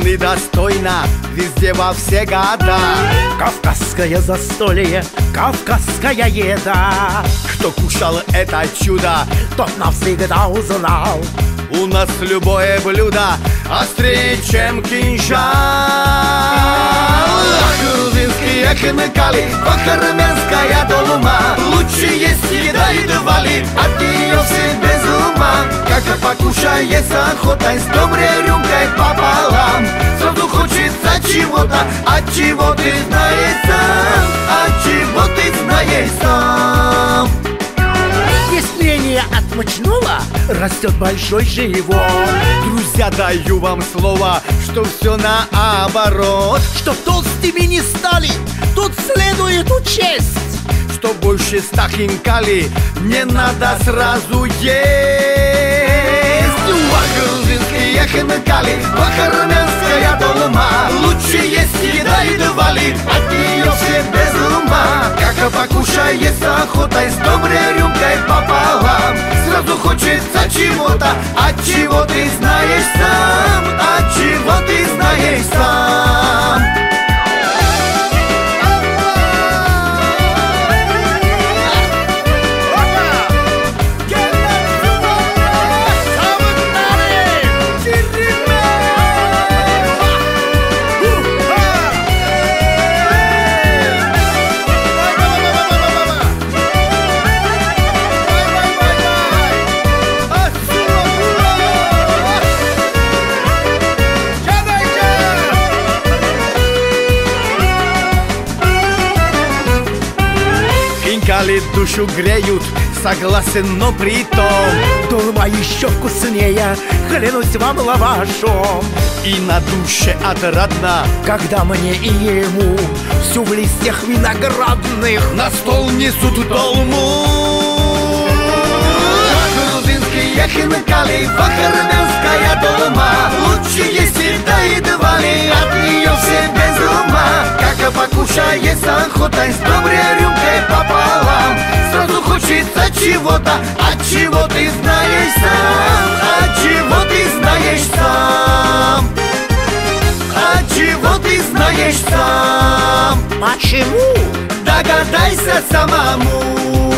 Ели достойно везде во все года. Кавказское застолье, кавказская еда. Кто кушал это чудо, тот навсегда узнал. У нас любое блюдо острее, чем кинжал. Грузинские хинкали, бахарменская долма. Лучше есть еда и двали, от нее все без ума. Как покушаешь охотой, с доброй рюмкой пополам. Сразу хочется чего-то, от чего ты знаешь сам. От чего ты знаешь сам. Есть мнение, от мучного растет большой живот. Друзья, даю вам слово, что все наоборот. Чтоб толстыми не стали, тут следует учесть, что больше 100 хинкали не надо сразу есть. Грузинские хинкали, бахарменская долма. Лучше есть еда и двали, от нее все без ума. Как покушаешь охотой, с доброй рюмкой пополам. Сразу хочется чего-то, от чего ты знаешь сам. От чего ты знаешь сам. Хинкали душу греют, согласен, но при том долма еще вкуснее, клянусь вам лавашом. И на душе отрадно, когда мне и ему всю в листьях виноградных на стол несут долму. Грузинские хинкали, бахарменская долма. Лучше есть еда и двали, от нее все без ума. Как покушаешь охотой, с доброй рюмкой пополам. Сразу хочется чего-то, от чего ты знаешь сам. От чего ты знаешь сам. От чего ты знаешь сам. Почему? Догадайся самому.